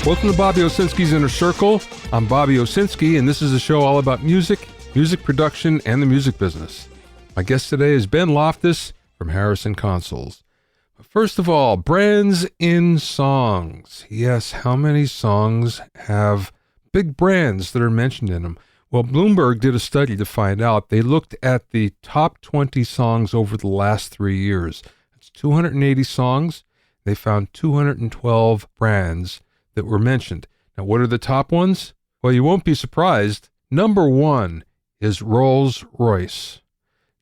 Welcome to Bobby Owsinski's Inner Circle. I'm Bobby Owsinski, and this is a show all about music, music production, and the music business. My guest today is Ben Loftis from Harrison Consoles. But first of all, brands in songs. Yes, how many songs have big brands that are mentioned in them? Well, Bloomberg did a study to find out. They looked at the top 20 songs over the last 3 years. It's 280 songs. They found 212 brands that were mentioned. Now, what are the top ones? Well, you won't be surprised. Number 1 is Rolls-Royce.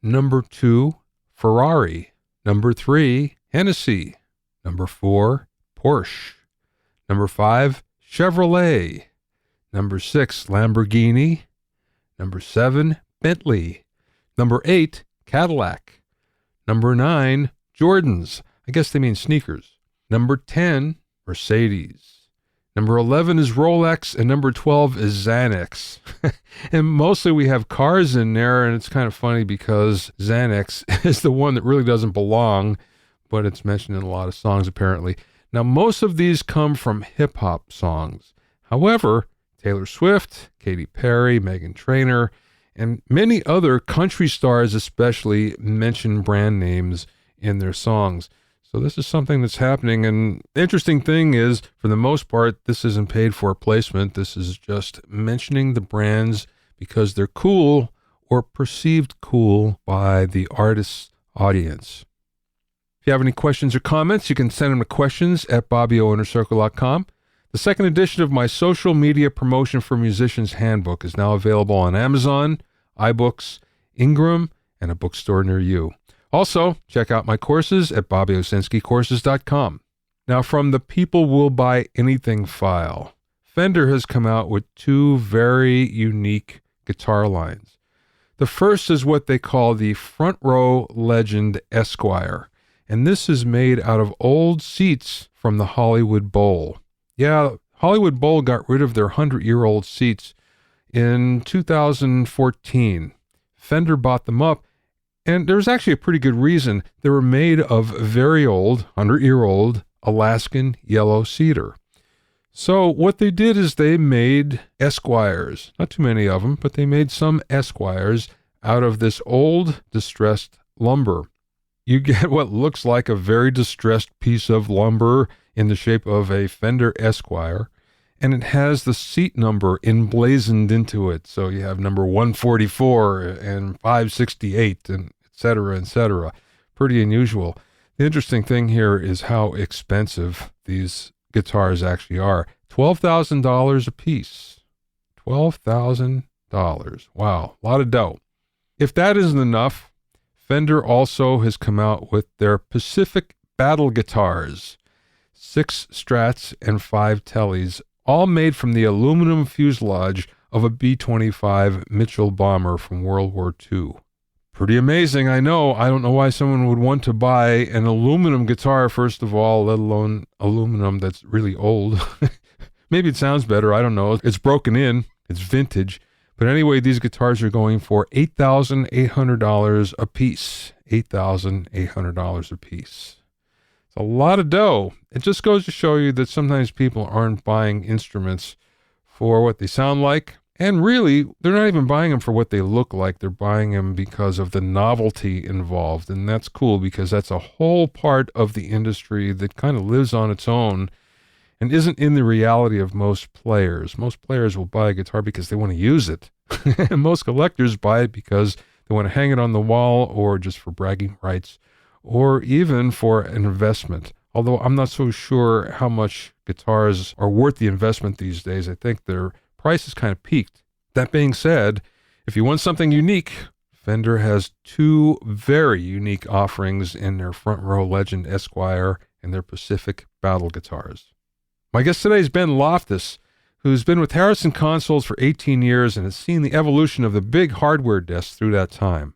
Number 2, Ferrari. Number 3, Hennessy. Number 4, Porsche. Number 5, Chevrolet. Number 6, Lamborghini. Number 7, Bentley. Number 8, Cadillac. Number 9, Jordans. I guess they mean sneakers. Number 10, Mercedes. Number 11 is Rolex, and number 12 is Xanax. And mostly we have cars in there, and it's kind of funny because Xanax is the one that really doesn't belong, but it's mentioned in a lot of songs apparently. Now, most of these come from hip-hop songs. However, Taylor Swift, Katy Perry, Meghan Trainor, and many other country stars especially mention brand names in their songs. So this is something that's happening, and the interesting thing is, for the most part, this isn't paid for placement. This is just mentioning the brands because they're cool or perceived cool by the artist's audience. If you have any questions or comments, you can send them to questions@BobbyOInnerCircle.com. The second edition of my social media promotion for musicians handbook is now available on Amazon, iBooks, Ingram, and a bookstore near you. Also, check out my courses at BobbyOwsinskiCourses.com. Now, from the People Will Buy Anything file, Fender has come out with 2 very unique guitar lines. The first is what they call the Front Row Legend Esquire, and this is made out of old seats from the Hollywood Bowl. Yeah, Hollywood Bowl got rid of their 100-year-old seats in 2014. Fender bought them up, and there's actually a pretty good reason. They were made of very old, 100-year-old Alaskan yellow cedar. So what they did is they made Esquires. Not too many of them, but they made some Esquires out of this old, distressed lumber. You get what looks like a very distressed piece of lumber in the shape of a Fender Esquire, and it has the seat number emblazoned into it. So you have number 144 and 568 and et cetera, Pretty unusual. The interesting thing here is how expensive these guitars actually are. $12,000 a piece. $12,000. Wow, a lot of dough. If that isn't enough, Fender also has come out with their Pacific Battle guitars. 6 Strats and 5 Tellys, all made from the aluminum fuselage of a B-25 Mitchell bomber from World War II. Pretty amazing, I know. I don't know why someone would want to buy an aluminum guitar, first of all, let alone aluminum that's really old. Maybe it sounds better, I don't know. It's broken in, it's vintage. But anyway, these guitars are going for $8,800 a piece. $8,800 a piece. It's a lot of dough. It just goes to show you that sometimes people aren't buying instruments for what they sound like. And really, they're not even buying them for what they look like. They're buying them because of the novelty involved. And that's cool because that's a whole part of the industry that kind of lives on its own and isn't in the reality of most players. Most players will buy a guitar because they want to use it. And most collectors buy it because they want to hang it on the wall or just for bragging rights, or even for an investment. Although I'm not so sure how much guitars are worth the investment these days. I think their price has kind of peaked. That being said, if you want something unique, Fender has 2 very unique offerings in their Front Row Legend Esquire and their Pacific Battle guitars. My guest today is Ben Loftis, who's been with Harrison Consoles for 18 years and has seen the evolution of the big hardware desk through that time.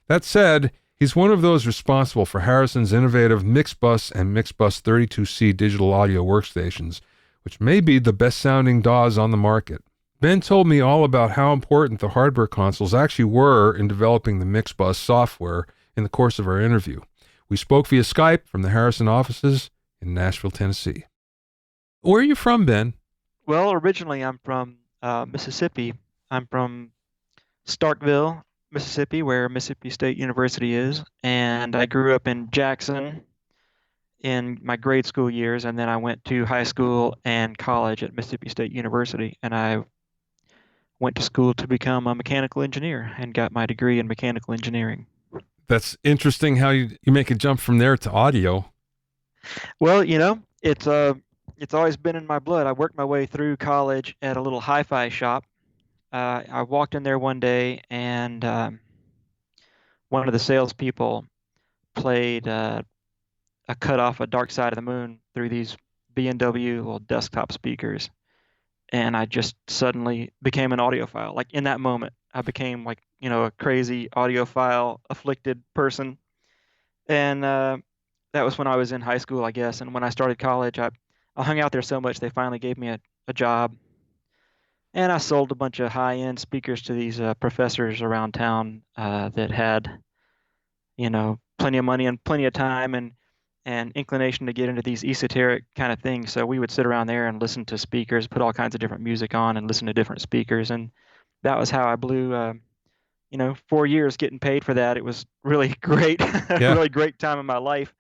That said, he's one of those responsible for Harrison's innovative Mixbus and Mixbus 32C digital audio workstations, which may be the best-sounding DAWs on the market. Ben told me all about how important the hardware consoles actually were in developing the Mixbus software in the course of our interview. We spoke via Skype from the Harrison offices in Nashville, Tennessee. Where are you from, Ben? Well, originally I'm from Mississippi. I'm from Starkville, Mississippi, where Mississippi State University is, and I grew up in Jackson in my grade school years, and then I went to high school and college at Mississippi State University, and I went to school to become a mechanical engineer and got my degree in mechanical engineering. That's interesting how you make a jump from there to audio. Well, it's always been in my blood. I worked my way through college at a little hi-fi shop. I walked in there one day, and one of the salespeople played a cut off a Dark Side of the Moon through these B&W little desktop speakers, and I just suddenly became an audiophile. Like in that moment, I became like, a crazy audiophile afflicted person. And that was when I was in high school, I guess. And when I started college, I hung out there so much they finally gave me a job. And I sold a bunch of high-end speakers to these professors around town that had, plenty of money and plenty of time and inclination to get into these esoteric kind of things. So we would sit around there and listen to speakers, put all kinds of different music on and listen to different speakers. And that was how I blew, 4 years getting paid for that. It was really great, a Yeah. really great time in my life.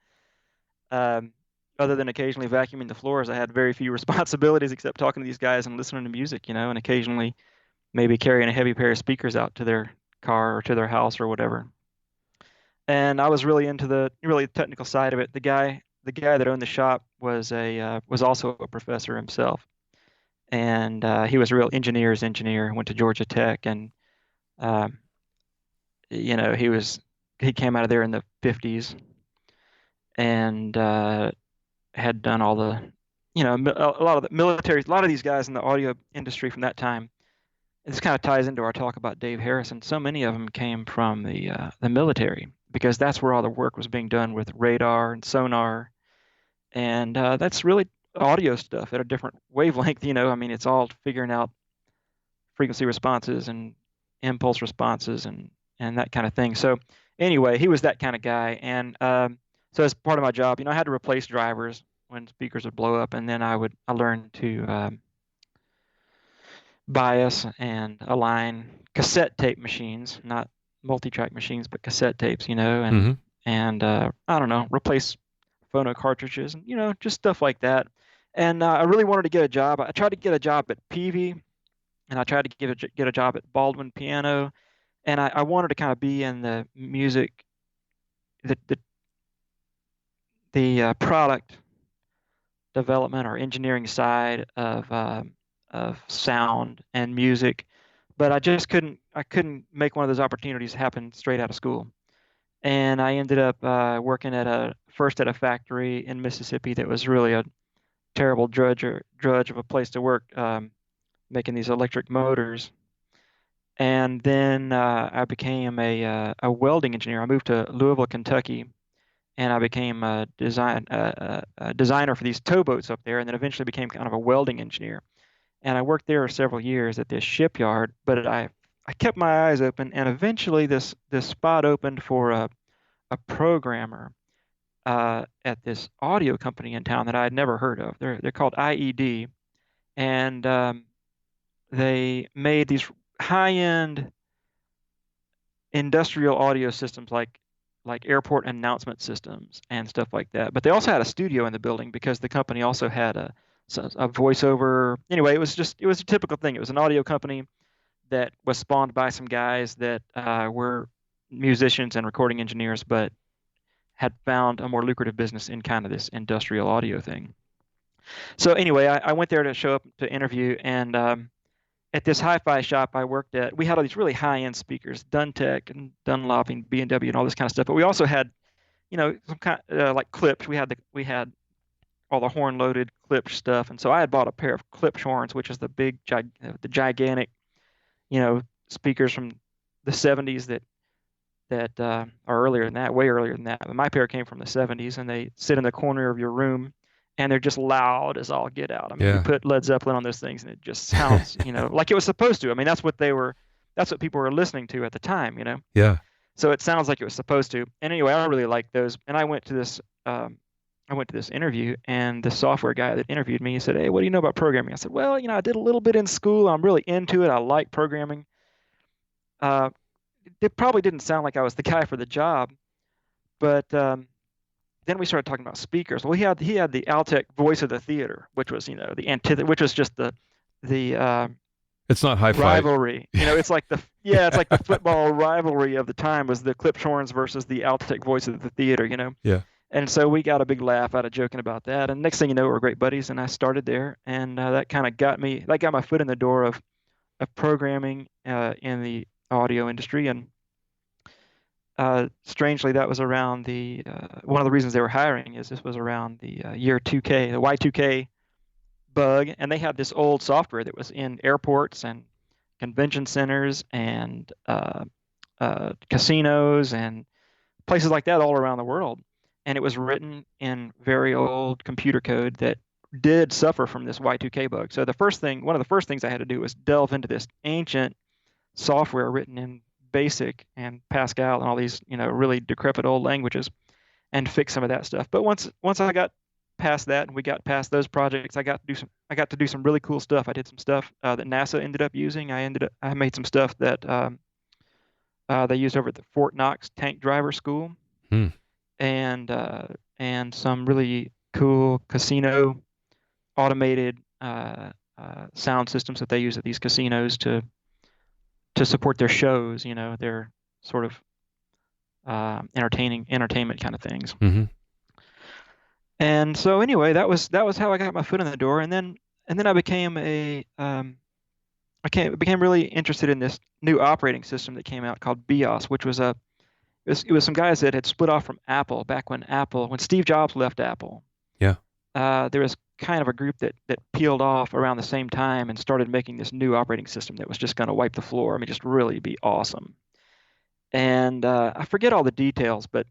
Um, Other than occasionally vacuuming the floors, I had very few responsibilities except talking to these guys and listening to music, and occasionally maybe carrying a heavy pair of speakers out to their car or to their house or whatever. And I was really into the really technical side of it. The guy that owned the shop was also a professor himself, and he was a real engineer's engineer. Went to Georgia Tech, and um, he came out of there in the 50s and had done all the a lot of the military. A lot of these guys in the audio industry from that time. This kind of ties into our talk about Dave Harrison. So many of them came from the military because that's where all the work was being done with radar and sonar, and that's really audio stuff at a different wavelength. I mean, it's all figuring out frequency responses and impulse responses and that kind of thing. So anyway, he was that kind of guy, and so as part of my job, I had to replace drivers when speakers would blow up, and then I learned to bias and align cassette tape machines, not multi-track machines, but cassette tapes, and Hmm. I don't know, replace phono cartridges and just stuff like that. And I really wanted to get a job. I tried to get a job at Peavey, and I tried to get a job at Baldwin Piano, and I wanted to kind of be in the music, the the, the product development or engineering side of sound and music, but I couldn't make one of those opportunities happen straight out of school. And I ended up working first at a factory in Mississippi that was really a terrible drudge of a place to work, making these electric motors. And then I became a welding engineer. I moved to Louisville, Kentucky, and I became a designer for these towboats up there, and then eventually became kind of a welding engineer. And I worked there several years at this shipyard, but I kept my eyes open, and eventually this spot opened for a programmer at this audio company in town that I had never heard of. They're called IED, and they made these high-end industrial audio systems like airport announcement systems and stuff like that. But they also had a studio in the building because the company also had a voiceover. Anyway, it was a typical thing. It was an audio company that was spawned by some guys that were musicians and recording engineers, but had found a more lucrative business in kind of this industrial audio thing. So anyway, I went there to show up to interview, and at this hi-fi shop I worked at, we had all these really high-end speakers, Duntech and Dunlop and B&W and W and all this kind of stuff. But we also had, some kind like clips. We had all the horn-loaded Klipsch stuff, and so I had bought a pair of Klipsch horns, which is the gigantic, speakers from the 70s that are earlier than that, way earlier than that. But my pair came from the 70s, and they sit in the corner of your room, and they're just loud as all get out. I mean, you Yeah. put Led Zeppelin on those things, and it just sounds, like it was supposed to. I mean, that's what people were listening to at the time. Yeah. So it sounds like it was supposed to. And anyway, I really liked those, and I went to this. I went to this interview, and the software guy that interviewed me, he said, "Hey, what do you know about programming?" I said, "Well, I did a little bit in school. I'm really into it. I like programming." Uh, it probably didn't sound like I was the guy for the job, but then we started talking about speakers. Well, he had the Altec Voice of the Theater, which was the which was just the It's not hi-fi. rivalry. It's like the football rivalry of the time was the Klipschorns versus the Altec Voice of the Theater. Yeah. And so we got a big laugh out of joking about that. And next thing you know, we're great buddies. And I started there, and that kind of got my foot in the door of programming in the audio industry. And strangely, that was around the one of the reasons they were hiring is this was around the year 2K, the Y2K bug, and they had this old software that was in airports and convention centers and casinos and places like that all around the world. And it was written in very old computer code that did suffer from this Y2K bug. So one of the first things I had to do was delve into this ancient software written in BASIC and Pascal and all these, really decrepit old languages and fix some of that stuff. But once I got past that and we got past those projects, I got to do some really cool stuff. I did some stuff that NASA ended up using. I made some stuff that they used over at the Fort Knox Tank Driver School, Hmm. and some really cool casino automated sound systems that they use at these casinos to support their shows. Their sort of entertainment kind of things. Mm-hmm. And so anyway, that was how I got my foot in the door, and then I became became really interested in this new operating system that came out called BIOS, which was it was some guys that had split off from Apple back when Steve Jobs left Apple. Yeah. There was kind of a group that peeled off around the same time and started making this new operating system that was just going to wipe the floor. I mean, just really be awesome. And I forget all the details, but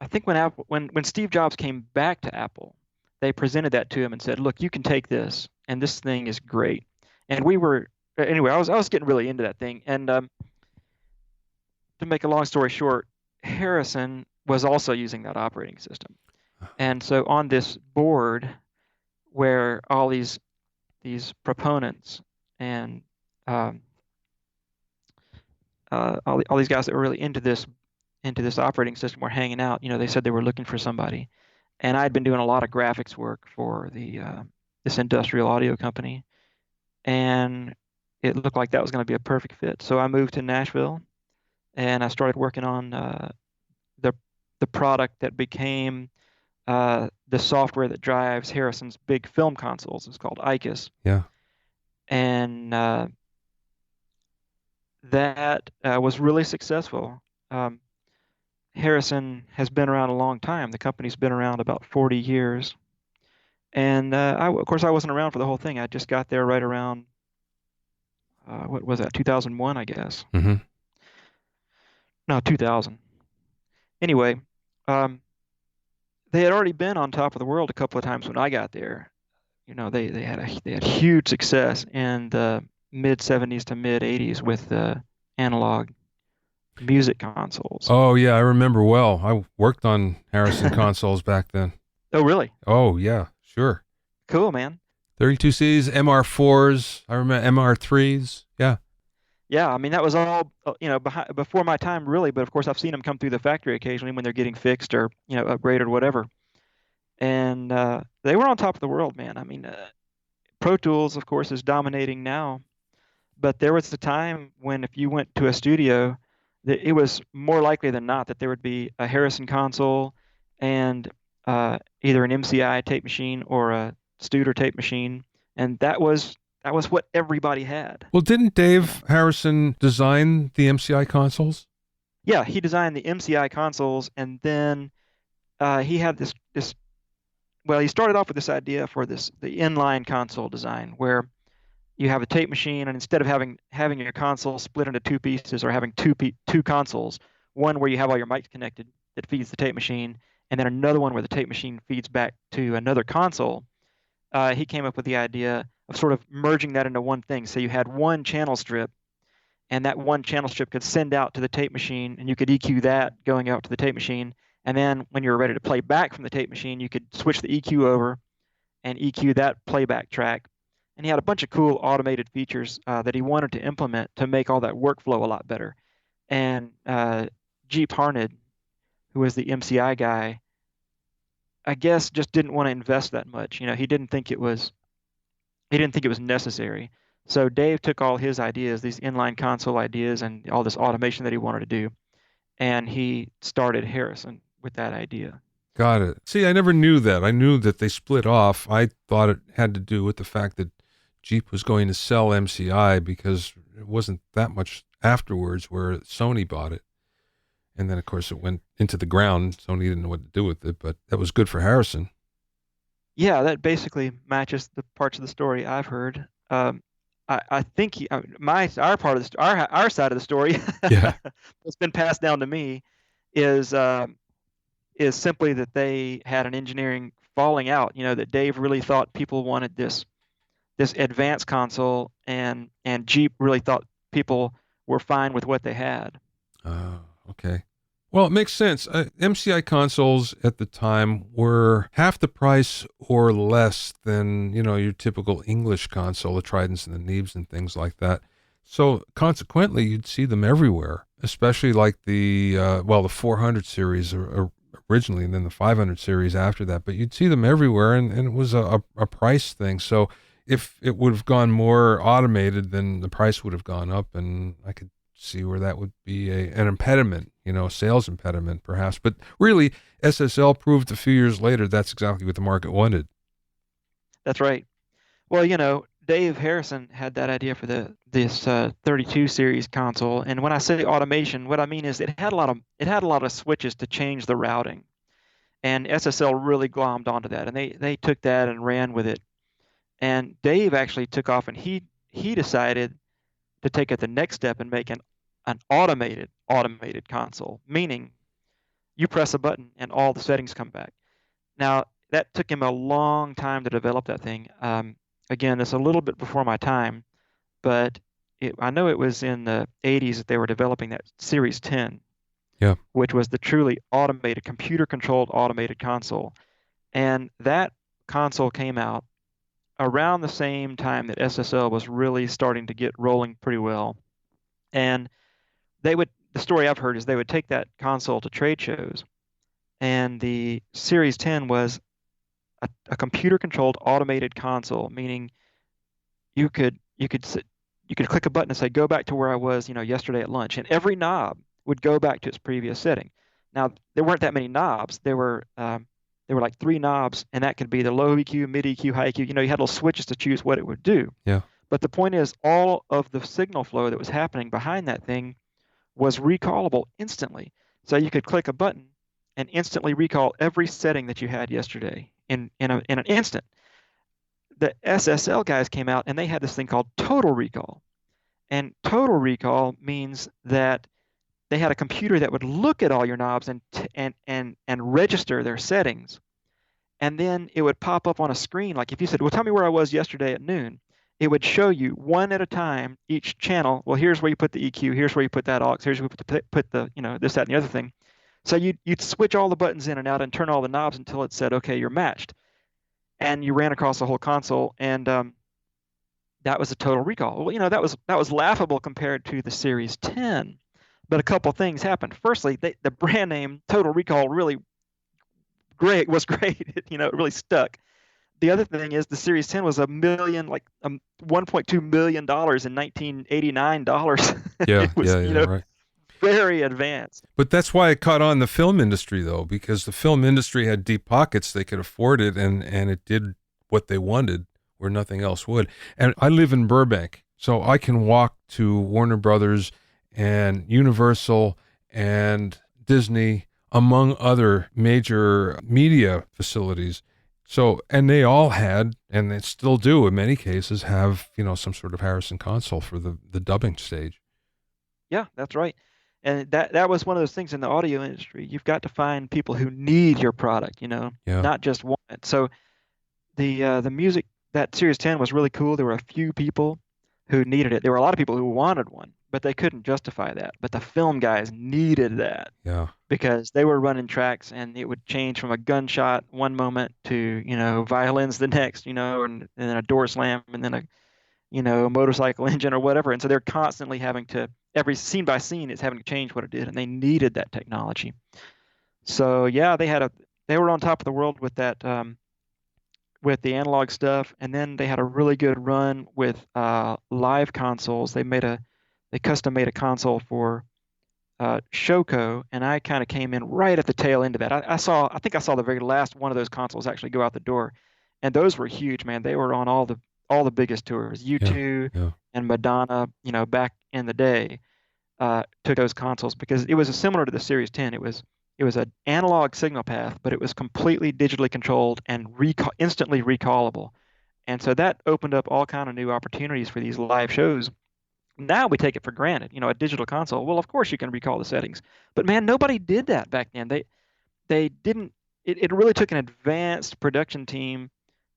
I think when Steve Jobs came back to Apple, they presented that to him and said, "Look, you can take this, and this thing is great." And anyway, I was getting really into that thing. And to make a long story short, Harrison was also using that operating system. And so on this board where all these proponents and all these guys that were really into this operating system were hanging out, they said they were looking for somebody. And I'd been doing a lot of graphics work for this industrial audio company, and it looked like that was going to be a perfect fit. So I moved to Nashville, and I started working on the product that became the software that drives Harrison's big film consoles. It's called ICUS. Yeah. And that was really successful. Harrison has been around a long time. The company's been around about 40 years. And of course, I wasn't around for the whole thing. I just got there right around, what was that, 2001, I guess. Mm-hmm. No, 2000. Anyway, they had already been on top of the world a couple of times when I got there. They had huge success in the mid 70s to mid 80s with the analog music consoles. Oh yeah, I remember well. I worked on Harrison consoles back then. Oh, really? Oh yeah, sure. Cool, man. 32Cs, MR4s. I remember MR3s. Yeah. Yeah, I mean that was all before my time, really. But of course, I've seen them come through the factory occasionally when they're getting fixed or upgraded or whatever. And they were on top of the world, man. I mean, Pro Tools, of course, is dominating now, but there was a time when if you went to a studio, it was more likely than not that there would be a Harrison console and either an MCI tape machine or a Studer tape machine, and that was what everybody had. Well, didn't Dave Harrison design the MCI consoles? Yeah, he designed the MCI consoles, and then he had this. Well, he started off with this idea for the inline console design, where you have a tape machine, and instead of having your console split into two pieces or having two consoles, one where you have all your mics connected that feeds the tape machine, and then another one where the tape machine feeds back to another console, he came up with the idea of sort of merging that into one thing. So you had one channel strip, and that one channel strip could send out to the tape machine, and you could EQ that going out to the tape machine, And then when you were ready to play back from the tape machine, you could switch the EQ over and EQ that playback track. And he had a bunch of cool automated features that he wanted to implement to make all that workflow a lot better. And Jeep Harned, who was the MCI guy, I guess just didn't want to invest that much. He didn't think it was necessary. So Dave took all his ideas, these inline console ideas, and all this automation that he wanted to do, and he started Harrison with that idea. Got it. See, I never knew that. I knew that they split off. I thought it had to do with the fact that Jeep was going to sell MCI because it wasn't that much afterwards where Sony bought it. And then, of course, it went into the ground. Sony didn't know what to do with it, but that was good for Harrison. Yeah, that basically matches the parts of the story I've heard. I think our part of our side of the story Yeah. that's been passed down to me is simply that they had an engineering falling out. That Dave really thought people wanted this advanced console, and Jeep really thought people were fine with what they had. Oh, okay. Well, it makes sense. MCI consoles at the time were half the price or less than, your typical English console, the Tridents and the Neebs and things like that. So consequently, you'd see them everywhere, especially like the 400 series originally, and then the 500 series after that. But you'd see them everywhere, and it was a price thing. So if it would have gone more automated, then the price would have gone up, and I could see where that would be an impediment, a sales impediment perhaps. But really, SSL proved a few years later that's exactly what the market wanted. That's right. Well, Dave Harrison had that idea for this 32 series console, and when I say automation, what I mean is it had a lot of switches to change the routing, and SSL really glommed onto that, and they took that and ran with it. And Dave actually took off, and he decided to take it the next step and make an automated console, meaning you press a button and all the settings come back. Now, that took him a long time to develop that thing. Again, it's a little bit before my time, but I know it was in the 80s that they were developing that Series 10, Yeah. which was the truly automated, computer-controlled automated console. And that console came out around the same time that SSL was really starting to get rolling pretty well. And the story I've heard is they would take that console to trade shows, and the Series 10 was a computer-controlled automated console, meaning you could click a button and say, go back to where I was, yesterday at lunch, and every knob would go back to its previous setting. Now, there weren't that many knobs. There were like 3 knobs, and that could be the low EQ, mid EQ, high EQ. You had little switches to choose what it would do. Yeah. But the point is, all of the signal flow that was happening behind that thing was recallable instantly. So you could click a button and instantly recall every setting that you had yesterday in an instant. The SSL guys came out and they had this thing called total recall. And total recall means that they had a computer that would look at all your knobs and register their settings. And then it would pop up on a screen. Like if you said, well, tell me where I was yesterday at noon, it would show you one at a time each channel. Well, here's where you put the EQ. Here's where you put that aux. Here's where you put the, this, that, and the other thing. So you'd switch all the buttons in and out and turn all the knobs until it said, okay, you're matched. And you ran across the whole console, and that was a total recall. Well, that was laughable compared to the Series 10. But a couple things happened. Firstly, the brand name Total Recall really was great. It really stuck. The other thing is the Series 10 was $1.2 million in 1989 dollars. Yeah, It was, right. very advanced. But that's why it caught on the film industry, though, because the film industry had deep pockets. They could afford it, and it did what they wanted where nothing else would. And I live in Burbank, so I can walk to Warner Brothers and Universal and Disney, among other major media facilities. So, and they all had, and they still do in many cases, have, some sort of Harrison console for the dubbing stage. Yeah, that's right. And that was one of those things in the audio industry. You've got to find people who need your product, Yeah. not just want it. So the music, that Series 10 was really cool. There were a few people who needed it. There were a lot of people who wanted one, but they couldn't justify that. But the film guys needed that Yeah. because they were running tracks and it would change from a gunshot one moment to, violins the next, and then a door slam and then a motorcycle engine or whatever. And so they're constantly having to, every scene by scene, it's having to change what it did. And they needed that technology. So yeah, they were on top of the world with that, with the analog stuff. And then they had a really good run with live consoles. They custom made a console for Shoko, and I kind of came in right at the tail end of that. I think I saw the very last one of those consoles actually go out the door, and those were huge, man. They were on all the biggest tours. Yeah. U2 Yeah. and Madonna, back in the day, took those consoles because it was similar to the Series 10. It was an analog signal path, but it was completely digitally controlled and instantly recallable. And so that opened up all kind of new opportunities for these live shows. Now we take it for granted, a digital console. Well, of course you can recall the settings, but man, nobody did that back then. They didn't. It really took an advanced production team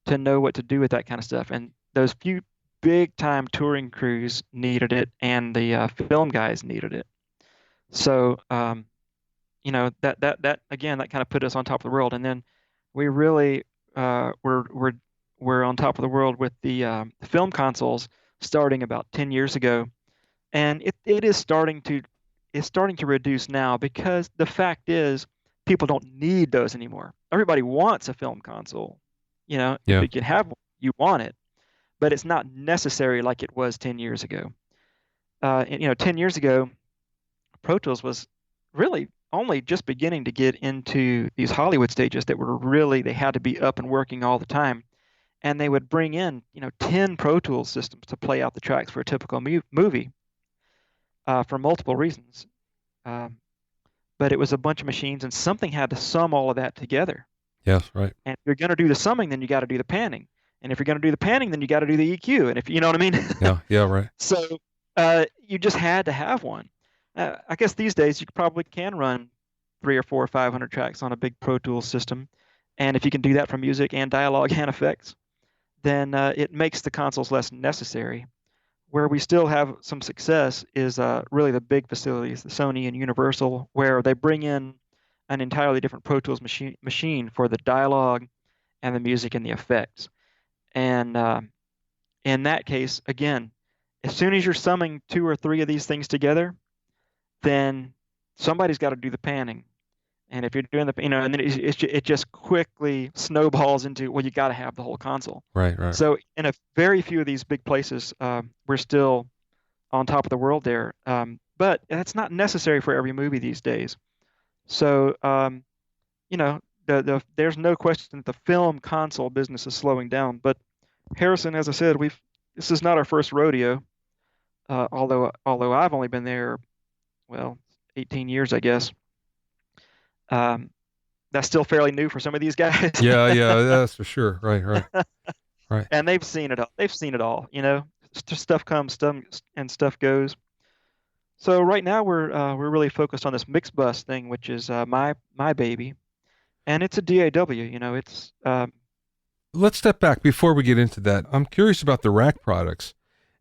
to know what to do with that kind of stuff, and those few big time touring crews needed it, and the film guys needed it. So, that again, that kind of put us on top of the world, and then we really were on top of the world with the film consoles starting about 10 years ago, and it is starting to reduce now because the fact is people don't need those anymore. Everybody wants a film console. If Yeah. you can have one, you want it, but it's not necessary like it was 10 years ago. 10 years ago, Pro Tools was really only just beginning to get into these Hollywood stages that were really, they had to be up and working all the time. And they would bring in, 10 Pro Tools systems to play out the tracks for a typical movie for multiple reasons. Um, but it was a bunch of machines, and something had to sum all of that together. Yes. Right. And if you're going to do the summing, then you got to do the panning. And if you're going to do the panning, then you got to do the EQ. And if you know what I mean? Yeah. Yeah. Right. So you just had to have one. I guess these days you probably can run 300 or 400 or 500 tracks on a big Pro Tools system. And if you can do that for music and dialogue and effects, then it makes the consoles less necessary. Where we still have some success is really the big facilities, the Sony and Universal, where they bring in an entirely different Pro Tools machine for the dialogue and the music and the effects. And in that case, again, as soon as you're summing two or three of these things together, then somebody's got to do the panning. And if you're doing and then it just quickly snowballs into, well, you got to have the whole console. Right. Right. So in a very few of these big places, we're still on top of the world there. But that's not necessary for every movie these days. So, there's no question that the film console business is slowing down. But Harrison, as I said, this is not our first rodeo. Although I've only been there, well, 18 years, I guess. That's still fairly new for some of these guys. Yeah. Yeah. That's for sure. Right. Right. Right. And they've seen it all. They've seen it all. Stuff comes, and stuff goes. So right now we're really focused on this Mixbus thing, which is my baby, and it's a DAW. It's Let's step back before we get into that. I'm curious about the rack products,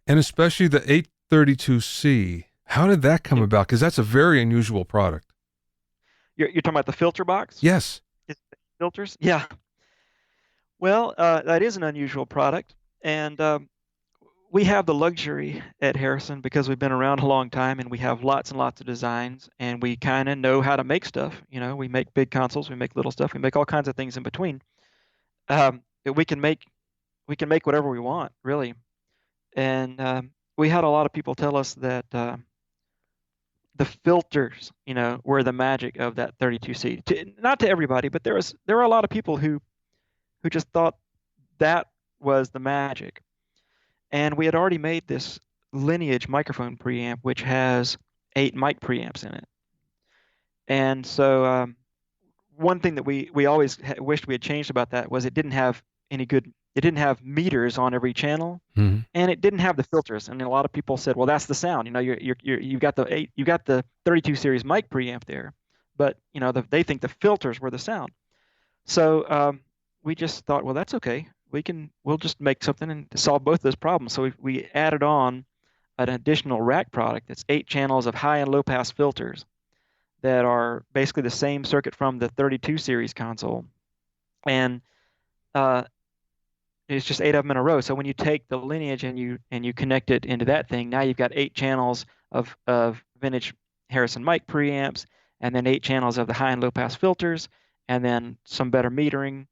and especially the 832C. How did that come about? Because that's a very unusual product. you're talking about the filter box? Yes. Filters? Yeah. Well, that is an unusual product, and we have the luxury at Harrison because we've been around a long time and we have lots and lots of designs and we kind of know how to make stuff. We make big consoles, we make little stuff, we make all kinds of things in between. We can make whatever we want, really. And we had a lot of people tell us that the filters, were the magic of that 32C. Not to everybody, but there were a lot of people who just thought that was the magic. And we had already made this Lineage microphone preamp, which has 8 mic preamps in it. And so one thing that we always wished we had changed about that was it didn't have meters on every channel, Mm-hmm. and it didn't have the filters. And a lot of people said, well, that's the sound. You've got the 32 series mic preamp there, but they think the filters were the sound. So we just thought, well, that's okay. We'll just make something and solve both those problems. So we added on an additional rack product that's 8 channels of high and low pass filters that are basically the same circuit from the 32 series console. And uh, it's just 8 of them in a row. So when you take the lineage and you connect it into that thing, now you've got 8 channels of vintage Harrison mic preamps, and then 8 channels of the high and low pass filters, and then some better metering,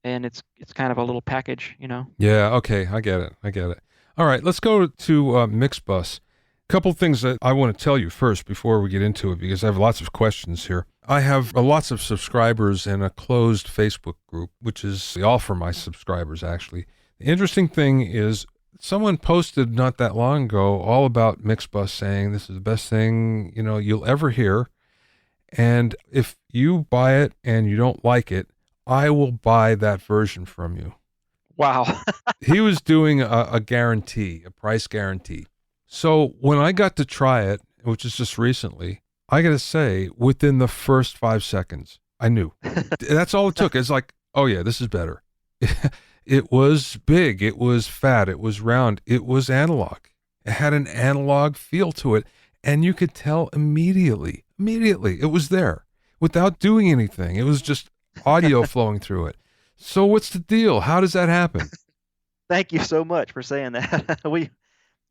and it's kind of a little package, you know. Yeah, okay, I get it. I get it. All right, let's go to Mixbus. Couple things that I want to tell you first before we get into it, because I have lots of questions here. I have lots of subscribers in a closed Facebook group, which is all for my subscribers, actually. The interesting thing is someone posted not that long ago all about Mixbus, saying this is the best thing, you'll ever hear. And if you buy it and you don't like it, I will buy that version from you. Wow. He was doing a guarantee, a price guarantee. So when I got to try it, which is just recently, I got to say, within the first 5 seconds, I knew. That's all it took. It's like, oh yeah, this is better. It was big. It was fat. It was round. It was analog. It had an analog feel to it. And you could tell immediately, it was there without doing anything. It was just audio flowing through it. So what's the deal? How does that happen? Thank you so much for saying that. We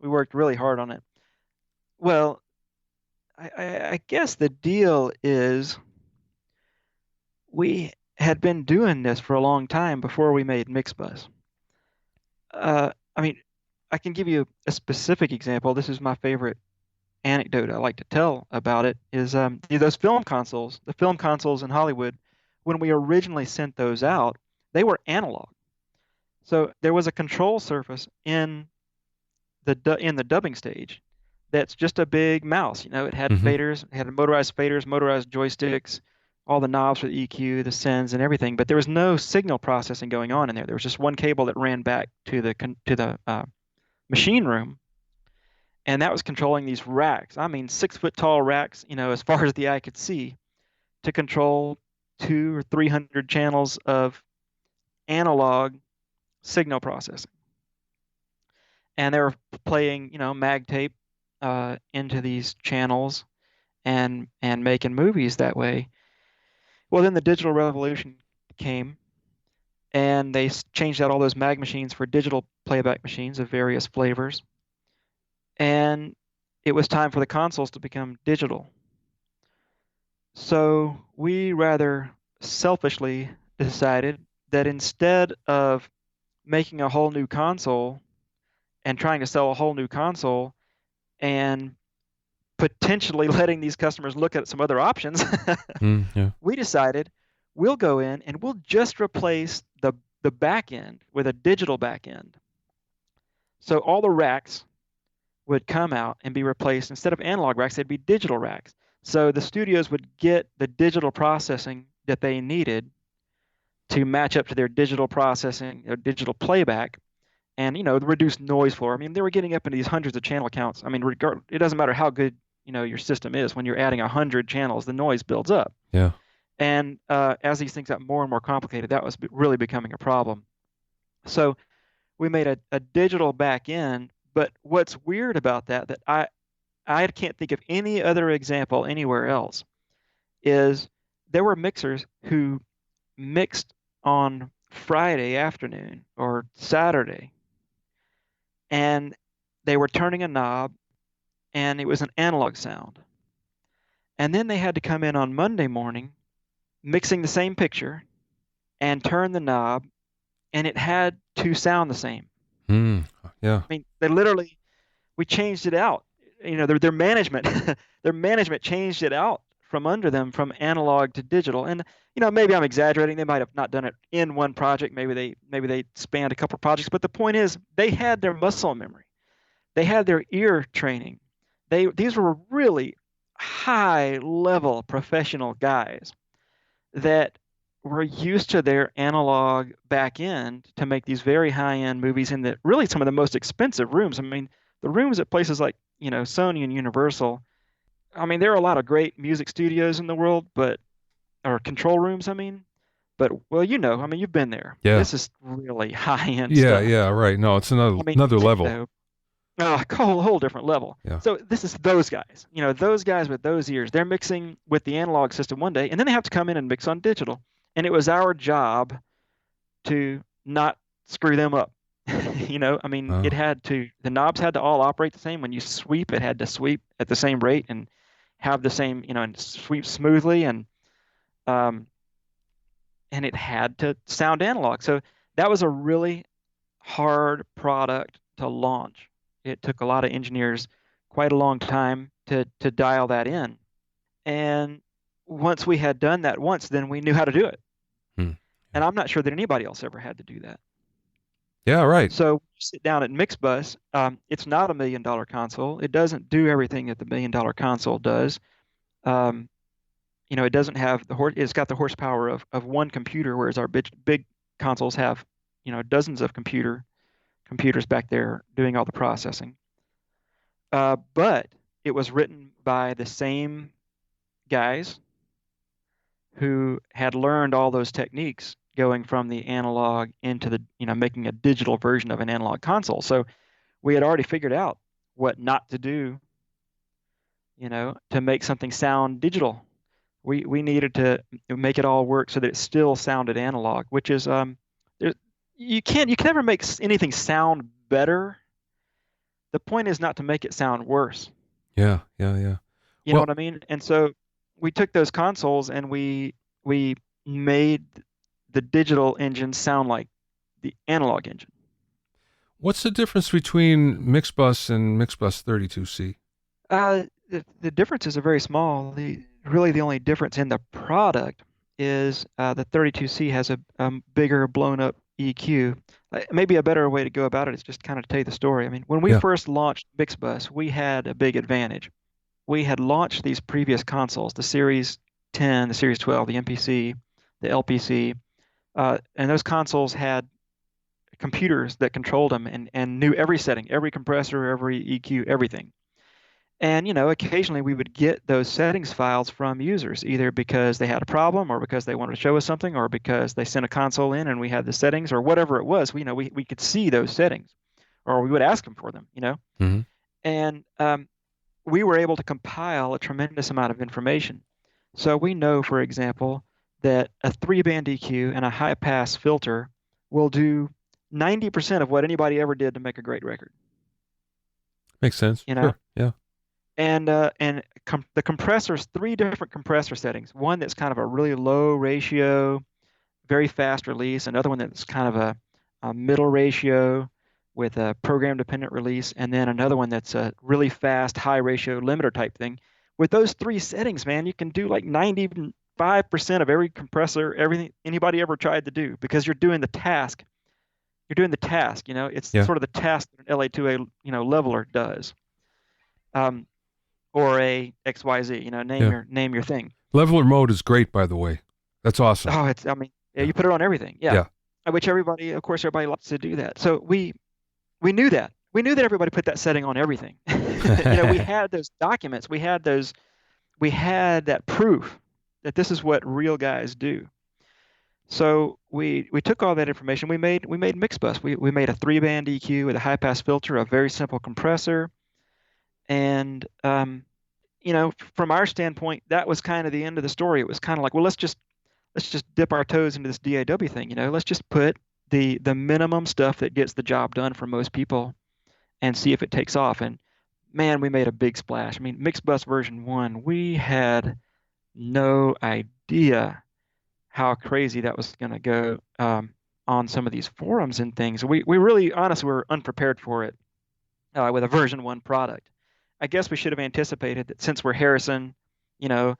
worked really hard on it. Well, I guess the deal is we had been doing this for a long time before we made Mixbus. I mean, I can give you a specific example. This is my favorite anecdote I like to tell about it is those film consoles, the film consoles in Hollywood, when we originally sent those out, they were analog. So there was a control surface in the dubbing stage that's just a big mouse. It had faders, it had motorized faders, motorized joysticks, all the knobs for the EQ, the sends, and everything. But there was no signal processing going on in there. There was just one cable that ran back to the machine room, and that was controlling these racks. I mean, 6 foot tall racks, as far as the eye could see, to control 200 or 300 channels of analog signal processing. And they were playing, mag tape into these channels and making movies that way. Well, then the digital revolution came, and they changed out all those mag machines for digital playback machines of various flavors. And it was time for the consoles to become digital. So we rather selfishly decided that instead of making a whole new console and trying to sell a whole new console and potentially letting these customers look at some other options, yeah. we decided we'll go in and we'll just replace the back end with a digital back end. So all the racks would come out and be replaced. Instead of analog racks, they'd be digital racks. So the studios would get the digital processing that they needed to match up to their digital processing, their digital playback, and the reduced noise floor. I mean, they were getting up into these hundreds of channel counts. I mean, it doesn't matter how good your system is. When you're adding 100 channels, the noise builds up. Yeah. And as these things got more and more complicated, that was really becoming a problem. So we made a digital back end. But what's weird about that I can't think of any other example anywhere else, is there were mixers who mixed on Friday afternoon or Saturday, and they were turning a knob, and it was an analog sound. And then they had to come in on Monday morning, mixing the same picture, and turn the knob, and it had to sound the same. Yeah. I mean, we changed it out. Their management, their management changed it out from under them from analog to digital. And maybe I'm exaggerating. They might have not done it in one project. Maybe they spanned a couple of projects. But the point is, they had their muscle memory. They had their ear training. These were really high level professional guys that were used to their analog back end to make these very high end movies in really some of the most expensive rooms. I mean, the rooms at places like Sony and Universal. I mean, there are a lot of great music studios in the world, or control rooms. I mean, but well, I mean, you've been there. Yeah. This is really high end Yeah. stuff. Yeah. Right. No, it's another level. a whole different level. Yeah. So this is those guys, those guys with those ears. They're mixing with the analog system one day, and then they have to come in and mix on digital. And it was our job to not screw them up. I mean, Oh. the knobs had to all operate the same. When you sweep, it had to sweep at the same rate and have the same, and sweep smoothly, um, and it had to sound analog. So that was a really hard product to launch. It took a lot of engineers quite a long time to dial that in. And once we had done that once, then we knew how to do it. Hmm. And I'm not sure that anybody else ever had to do that. Yeah, right. So you sit down at Mixbus. It's not $1 million console. It doesn't do everything that the $1 million console does. Um, it doesn't have the horse. It's got the horsepower of one computer, whereas our big consoles have, dozens of computers back there doing all the processing. But it was written by the same guys who had learned all those techniques going from the analog into making a digital version of an analog console. So we had already figured out what not to do, to make something sound digital. We needed to make it all work so that it still sounded analog, which is you can never make anything sound better. The point is not to make it sound worse. Yeah, yeah, yeah. You know Well, what I mean? And so we took those consoles and we made the digital engine sound like the analog engine. what's the difference between Mixbus and Mixbus 32C? The differences are very small. The only difference in the product is the 32C has a bigger blown up EQ. Maybe a better way to go about it is just kind of tell you the story. I mean, when we Yeah. first launched Mixbus, we had a big advantage. We had launched these previous consoles, the Series 10, the Series 12, the MPC, the LPC, and those consoles had computers that controlled them and knew every setting, every compressor, every EQ, everything. And, occasionally we would get those settings files from users, either because they had a problem or because they wanted to show us something or because they sent a console in and we had the settings or whatever it was. We could see those settings or we would ask them for them. Hmm. And we were able to compile a tremendous amount of information. So we know, for example, that a three-band EQ and a high-pass filter will do 90% of what anybody ever did to make a great record, Makes sense. you know? Sure. Yeah. And the compressors, three different compressor settings. One that's kind of a really low ratio, very fast release. Another one that's kind of a middle ratio with a program dependent release. And then another one that's a really fast, high ratio limiter type thing. With those three settings, man, you can do like 95% of every compressor, everything anybody ever tried to do because you're doing the task. You're doing the task, it's Yeah. sort of the task that an LA2A, leveler does. Um, or a XYZ, Yeah. name your thing. Leveler mode is great, by the way. That's awesome. I mean, yeah, Yeah. you put it on everything. Yeah. Yeah. Which of course, everybody loves to do that. So we knew that. We knew that everybody put that setting on everything. We had those documents. We had that proof that this is what real guys do. So we took all that information. We made Mixbus. We made a three-band EQ with a high-pass filter, a very simple compressor, and from our standpoint, that was kind of the end of the story. It was kind of like, well, let's just dip our toes into this DAW thing. Let's just put the minimum stuff that gets the job done for most people and see if it takes off. And man, we made a big splash. I mean, Mixbus version 1, we had no idea how crazy that was going to go on some of these forums and things. We really, honestly, were unprepared for it with a version 1 product. I guess we should have anticipated that since we're Harrison, you know,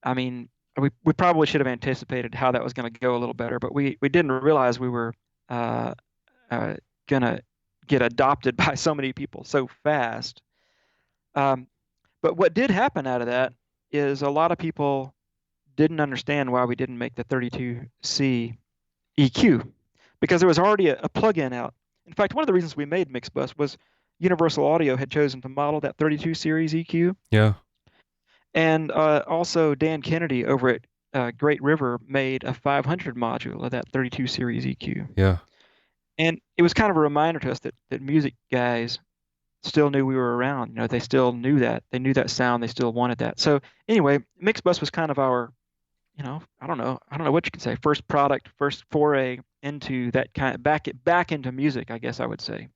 I mean, we probably should have anticipated how that was going to go a little better, but we didn't realize we were uh, going to get adopted by so many people so fast. Um, but what did happen out of that is a lot of people didn't understand why we didn't make the 32C EQ because there was already a plugin out. In fact, one of the reasons we made Mixbus was Universal Audio had chosen to model that 32 series EQ. Yeah. And also Dan Kennedy over at Great River made a 500 module of that 32 series EQ. Yeah. And it was kind of a reminder to us that music guys still knew we were around. They still knew that. They knew that sound. They still wanted that. So anyway, Mixbus was kind of our, I don't know what you can say, first product, first foray into that kind of back into music, I guess I would say.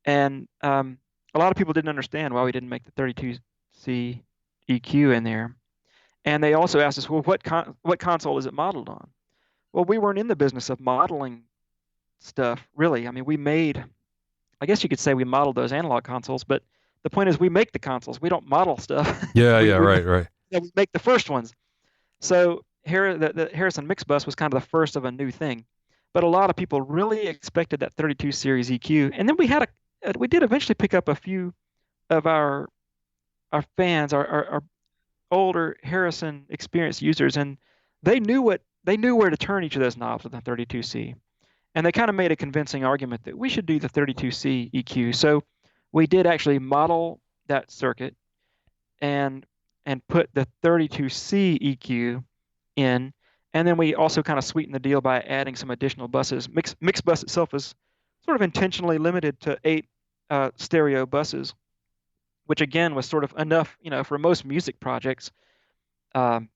And a lot of people didn't understand why we didn't make the 32C EQ in there. And they also asked us, well, what console is it modeled on? Well, we weren't in the business of modeling stuff, really. I mean, I guess you could say we modeled those analog consoles, but the point is we make the consoles. We don't model stuff. Yeah, we yeah, we right, make, right. we make the first ones. So here, the Harrison Mixbus was kind of the first of a new thing, but a lot of people really expected that 32 series EQ. And then we did eventually pick up a few of our fans, our older Harrison experienced users, and they knew where to turn each of those knobs with the 32C. And they kind of made a convincing argument that we should do the 32C EQ. So we did actually model that circuit and put the 32C EQ in, and then we also kind of sweetened the deal by adding some additional buses. Mixbus itself is sort of intentionally limited to 8 stereo buses, which again was sort of enough, for most music projects. Um,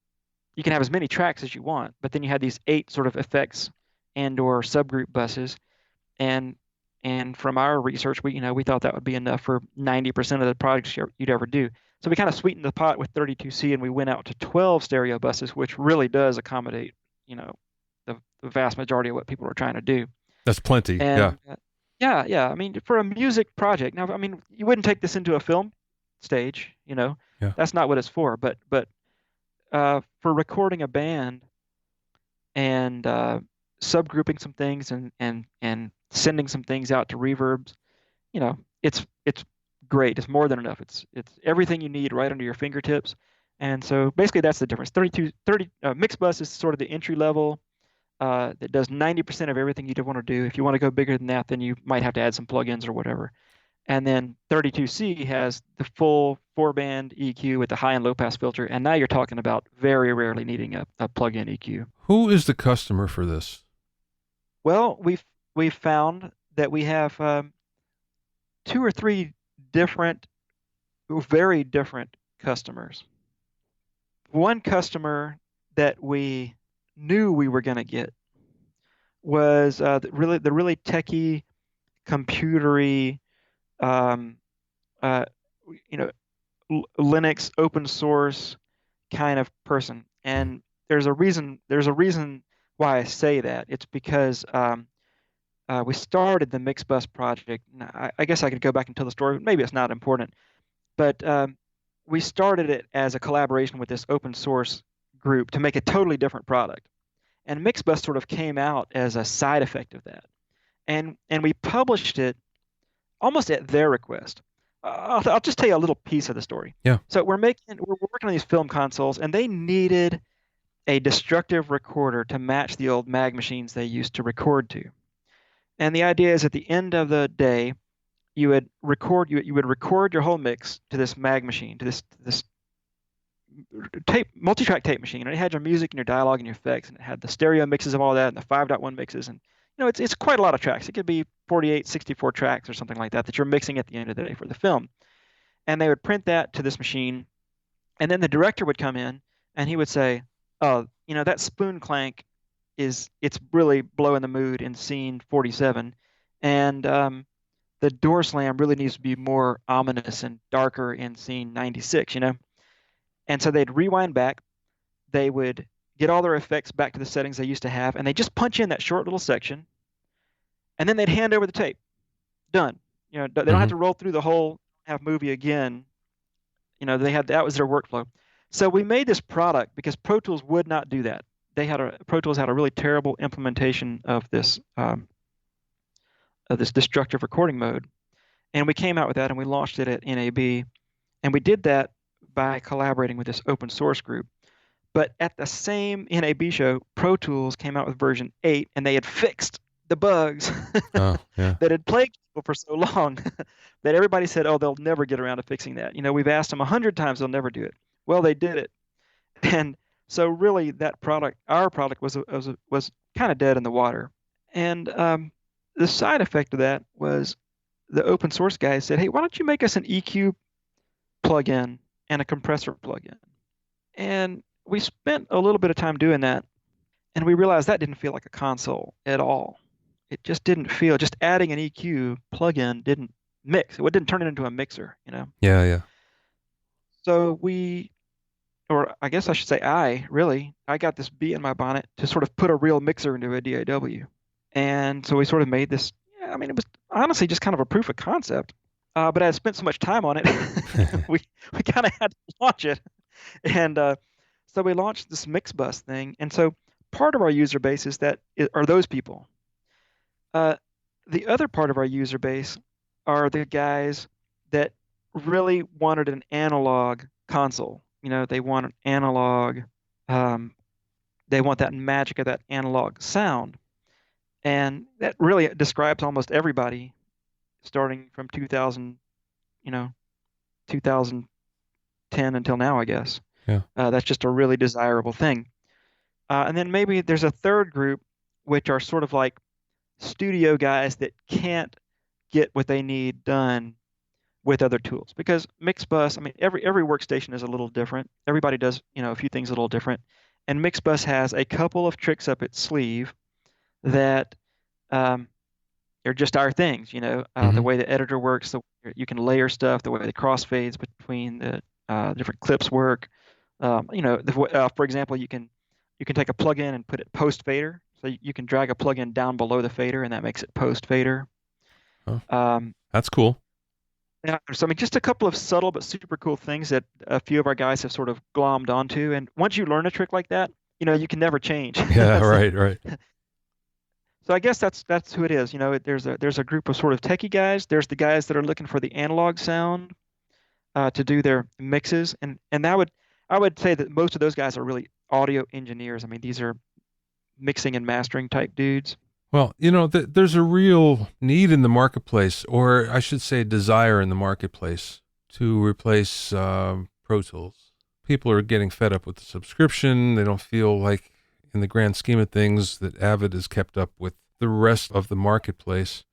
you can have as many tracks as you want, but then you had these 8 sort of effects and or subgroup buses, and from our research, we thought that would be enough for 90% of the projects you'd ever do. So we kind of sweetened the pot with 32C, and we went out to 12 stereo buses, which really does accommodate, the vast majority of what people are trying to do. That's plenty. Yeah. And yeah, yeah. I mean, for a music project, now, I mean, you wouldn't take this into a film stage, Yeah. that's not what it's for. But for recording a band and subgrouping some things and sending some things out to reverbs, it's great. It's more than enough. It's everything you need right under your fingertips. And so basically that's the difference. 30 Mixbus is sort of the entry level that does 90% of everything you'd want to do. If you want to go bigger than that, then you might have to add some plugins or whatever. And then 32C has the full 4-band EQ with the high and low pass filter. And now you're talking about very rarely needing a plug-in EQ. Who is the customer for this? Well, we've found that we have 2 or 3 different, very different customers. One customer that we knew we were going to get was the really techie, computery, um, uh, Linux open source kind of person. And there's a reason why I say that. It's because we started the Mixbus project. I guess I could go back and tell the story. Maybe it's not important, but we started it as a collaboration with this open source group to make a totally different product. And Mixbus sort of came out as a side effect of that. And we published it almost at their request. I'll just tell you a little piece of the story. Yeah. So we're working on these film consoles, and they needed a destructive recorder to match the old mag machines they used to record to. And the idea is at the end of the day, you would record your whole mix to this mag machine, to this multi-track tape machine, and it had your music and your dialogue and your effects, and it had the stereo mixes of all that and the 5.1 mixes, and it's quite a lot of tracks. It could be 48, 64 tracks or something like that you're mixing at the end of the day for the film. And they would print that to this machine, and then the director would come in and he would say, "Oh, that spoon clank it's really blowing the mood in scene 47, and the door slam really needs to be more ominous and darker in scene 96." And so they'd rewind back. They would get all their effects back to the settings they used to have, and they just punch in that short little section, and then they'd hand over the tape. Done. They don't have to roll through the whole half movie again. That was their workflow. So we made this product because Pro Tools would not do that. Pro Tools had a really terrible implementation of this destructive recording mode, and we came out with that and we launched it at NAB, and we did that by collaborating with this open source group. But at the same NAB show, Pro Tools came out with version 8, and they had fixed the bugs Oh, yeah. that had plagued people for so long that everybody said, "Oh, they'll never get around to fixing that." We've asked them 100 times, they'll never do it. Well, they did it, and so really, our product, was kind of dead in the water. And the side effect of that was the open source guys said, "Hey, why don't you make us an EQ plugin and a compressor plugin?" And we spent a little bit of time doing that, and we realized that didn't feel like a console at all. It just didn't feel, just adding an EQ plugin didn't mix. It didn't turn it into a mixer, you know? Yeah, yeah. So we, or I guess I should say I got this bee in my bonnet to sort of put a real mixer into a DAW. And so we sort of made this, yeah, I mean, it was honestly just kind of a proof of concept. But I had spent so much time on it, we we kind of had to launch it. And so we launched this Mixbus thing. And so part of our user base are those people. Uh, the other part of our user base are the guys that really wanted an analog console. You know, they want an analog, um, they want that magic of that analog sound. And that really describes almost everybody starting from 2000, you know, 2010 until now, I guess. Yeah. That's just a really desirable thing. And then maybe there's a third group, which are sort of like studio guys that can't get what they need done with other tools. Because Mixbus, I mean, every workstation is a little different. Everybody does, a few things a little different. And Mixbus has a couple of tricks up its sleeve that um, are just our things. The Hmm. way the editor works, you can layer stuff, the way the crossfades between the different clips work. For example, you can take a plugin and put it post fader. So you can drag a plugin down below the fader, and that makes it post fader. Oh, Um, that's cool. yeah, so I mean, just a couple of subtle but super cool things that a few of our guys have sort of glommed onto. And once you learn a trick like that, you can never change. Yeah, right, right. So I guess that's who it is. There's a group of sort of techie guys. There's the guys that are looking for the analog sound to do their mixes, and I would say that most of those guys are really audio engineers. I mean, these are mixing and mastering type dudes. Well, there's a real need in the marketplace, or I should say, desire in the marketplace to replace Pro Tools. People are getting fed up with the subscription. They don't feel like, in the grand scheme of things, that Avid has kept up with the rest of the marketplace.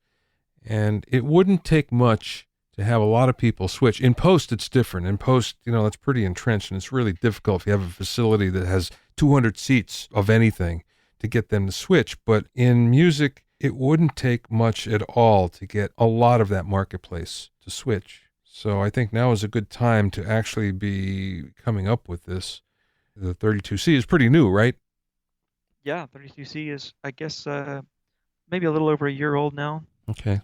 And it wouldn't take much to have a lot of people switch. In post, it's different. In post, it's pretty entrenched, and it's really difficult if you have a facility that has 200 seats of anything to get them to switch. But in music, it wouldn't take much at all to get a lot of that marketplace to switch. So I think now is a good time to actually be coming up with this. The 32C is pretty new, right? Yeah, 32C is, I guess, maybe a little over a year old now. Okay.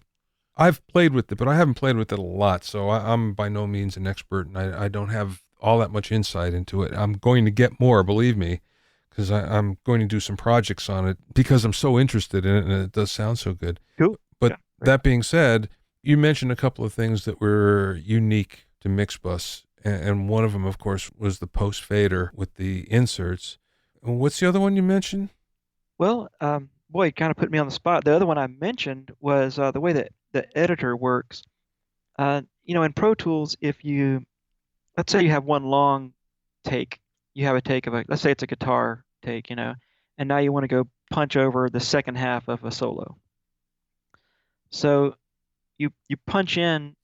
I've played with it, but I haven't played with it a lot, so I'm by no means an expert, and I don't have all that much insight into it. I'm going to get more, believe me, because I'm going to do some projects on it because I'm so interested in it, and it does sound so good. Cool. But Yeah. Right. that being said, you mentioned a couple of things that were unique to Mixbus, and one of them, of course, was the post fader with the inserts. And what's the other one you mentioned? Well, boy, you kind of put me on the spot. The other one I mentioned was the way that the editor works. In Pro Tools, let's say you have one long take, you have a take of let's say it's a guitar take, and now you want to go punch over the second half of a solo. So you punch in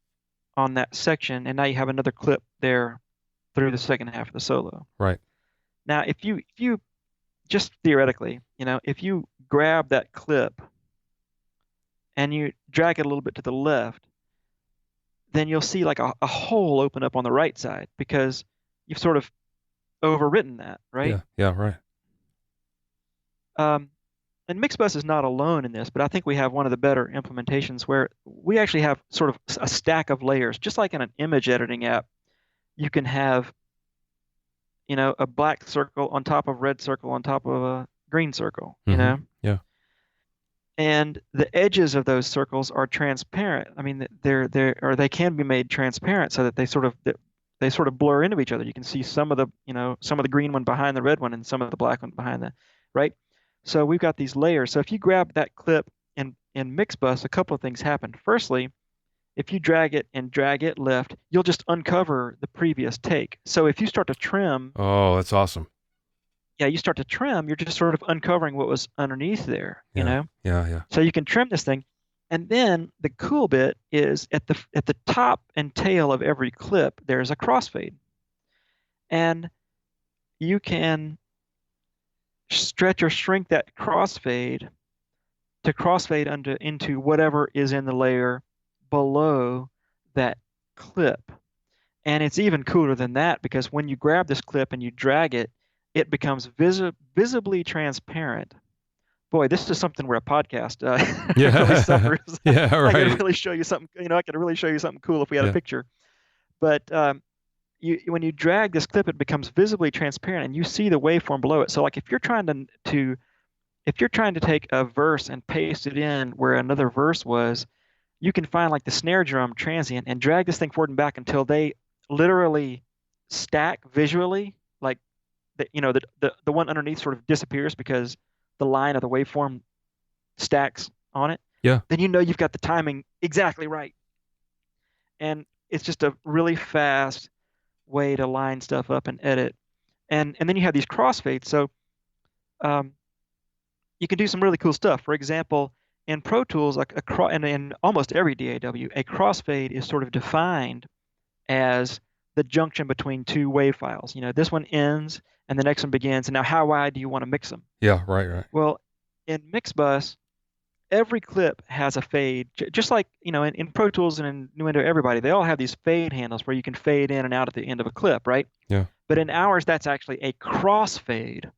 on that section, and now you have another clip there through the second half of the solo. Right. Now, if you just theoretically, if you grab that clip and you drag it a little bit to the left, then you'll see like a hole open up on the right side because you've sort of overwritten that, right? Yeah, yeah, right. Um, and Mixbus is not alone in this, but I think we have one of the better implementations where we actually have sort of a stack of layers, just like in an image editing app. You can have, a black circle on top of red circle on top of a green circle, Mm-hmm. Yeah. and the edges of those circles are transparent. I mean, they can be made transparent so that they sort of blur into each other. You can see some of the green one behind the red one and some of the black one behind the right. So we've got these layers. So if you grab that clip in Mixbus, a couple of things happen. Firstly, if you drag it left, you'll just uncover the previous take. So if you start to trim, Oh, that's awesome. yeah, you start to trim, you're just sort of uncovering what was underneath there, Yeah, yeah, yeah. So you can trim this thing. And then the cool bit is at the top and tail of every clip, there's a crossfade. And you can stretch or shrink that crossfade to crossfade into whatever is in the layer below that clip. And it's even cooler than that because when you grab this clip and you drag it, it becomes visibly transparent. Boy, this is something where a podcast really Yeah. suffers. Yeah, I could right. really show you something, I could really show you something cool if we had a Yeah. picture. But when you drag this clip, it becomes visibly transparent and you see the waveform below it. So like if you're trying to take a verse and paste it in where another verse was, you can find like the snare drum transient and drag this thing forward and back until they literally stack visually. Like the one underneath sort of disappears because the line of the waveform stacks on it. Yeah. Then you know you've got the timing exactly right. And it's just a really fast way to line stuff up and edit. And then you have these crossfades. So um, you can do some really cool stuff. For example, in Pro Tools, like and in almost every DAW, a crossfade is sort of defined as the junction between two wave files. This one ends and the next one begins. And now, how wide do you want to mix them? Yeah, right, right. Well, in Mixbus, every clip has a fade, just like in Pro Tools and in Nuendo, everybody they all have these fade handles where you can fade in and out at the end of a clip, right? Yeah. But in ours, that's actually a crossfade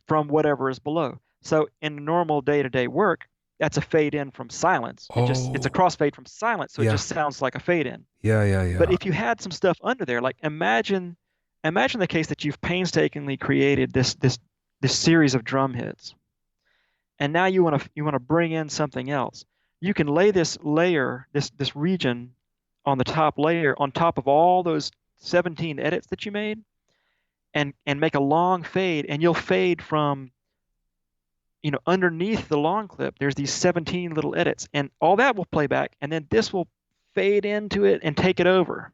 from whatever is below. So in normal day-to-day work, that's a fade in from silence. It's a Oh, crossfade from silence, so it yeah. just sounds like a fade in. Yeah, yeah, But yeah. if you had some stuff under there, like imagine the case that you've painstakingly created this series of drum hits, and now you want to bring in something else. You can lay this layer, this region on the top layer on top of all those 17 edits that you made, and make a long fade, and you'll fade from underneath the long clip, there's these 17 little edits, and all that will play back, and then this will fade into it and take it over.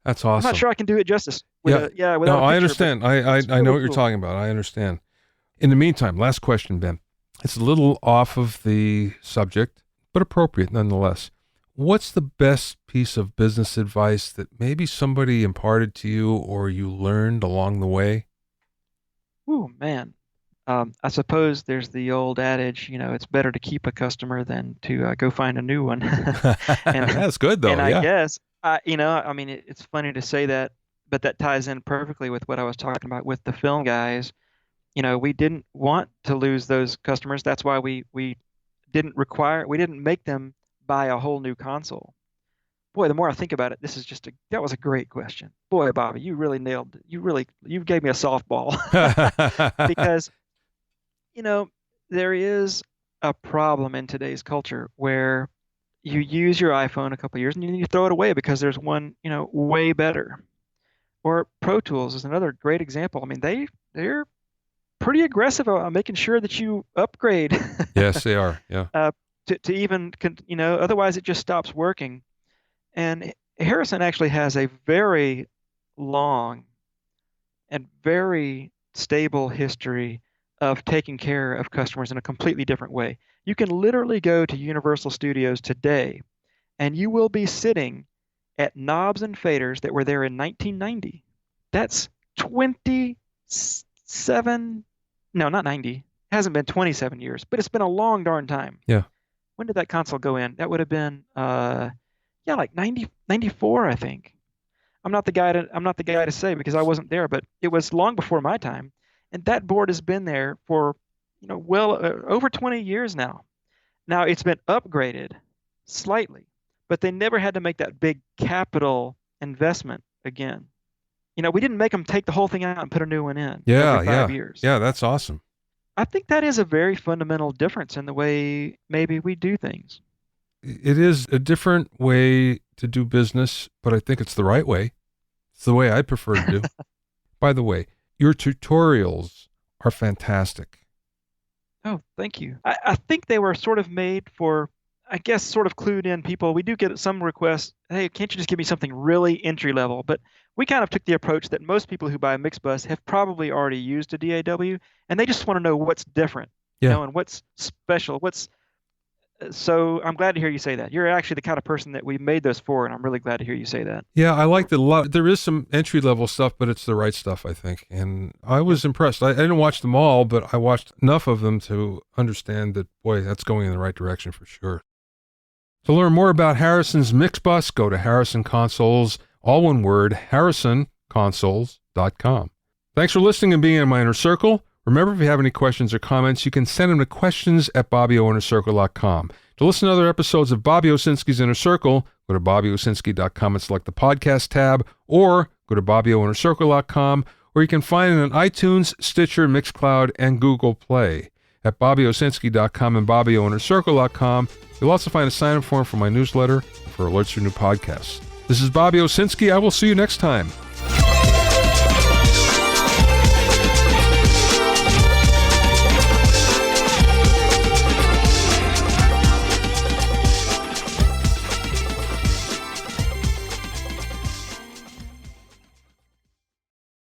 That's I'm not awesome. sure I can do it justice Yeah. without No, a I picture, but understand. I it's I know really what you're cool. talking about. I understand. In the meantime, last question, Ben. It's a little off of the subject, but appropriate nonetheless. What's the best piece of business advice that maybe somebody imparted to you or you learned along the way? Ooh, man. I suppose there's the old adage, it's better to keep a customer than to go find a new one. And That's good and though. I Yeah. guess I mean, it's funny to say that, but that ties in perfectly with what I was talking about with the film guys. We didn't want to lose those customers. That's why we didn't make them buy a whole new console. Boy, the more I think about it, that was a great question. Boy, Bobby, you really nailed it. You gave me a softball because you know, there is a problem in today's culture where you use your iPhone a couple of years and then you throw it away because there's one, way better. Or Pro Tools is another great example. I mean, they're pretty aggressive about making sure that you upgrade Yes, they are. Yeah. to even, otherwise it just stops working. And Harrison actually has a very long and very stable history of taking care of customers in a completely different way. You can literally go to Universal Studios today and you will be sitting at knobs and faders that were there in 1990. That's 27, no, not 90. It hasn't been 27 years, but it's been a long darn time. Yeah. When did that console go in? That would have been, yeah, like 94, I think. I'm not the guy to say because I wasn't there, but it was long before my time. And that board has been there for, well over 20 years now. Now it's been upgraded slightly, but they never had to make that big capital investment again. We didn't make them take the whole thing out and put a new one in every Yeah, five yeah. years. Yeah, that's awesome. I think that is a very fundamental difference in the way maybe we do things. It is a different way to do business, but I think it's the right way. It's the way I prefer to do. By the way, your tutorials are fantastic. Oh, thank you. I think they were sort of made for, I guess, sort of clued in people. We do get some requests, hey, can't you just give me something really entry level? But we kind of took the approach that most people who buy a Mixbus have probably already used a DAW, and they just want to know what's different, Yeah. and what's special, So I'm glad to hear you say that. You're actually the kind of person that we made those for, and I'm really glad to hear you say that. Yeah, I like the there is some entry level stuff, but it's the right stuff, I think. And I was impressed. I didn't watch them all, but I watched enough of them to understand that, boy, that's going in the right direction for sure. To learn more about Harrison's Mixbus, go to Harrison Consoles, all one word, harrisonconsoles.com. Thanks for listening and being in my inner circle. Remember, if you have any questions or comments, you can send them to questions@BobbyOInnerCircle.com. To listen to other episodes of Bobby Owsinski's Inner Circle, go to BobbyOwsinski.com and select the podcast tab, or go to BobbyOInnerCircle.com, where you can find it on iTunes, Stitcher, Mixcloud, and Google Play. At BobbyOwsinski.com and BobbyOInnerCircle.com, you'll also find a sign-up form for my newsletter for alerts for new podcasts. This is Bobby Owsinski. I will see you next time.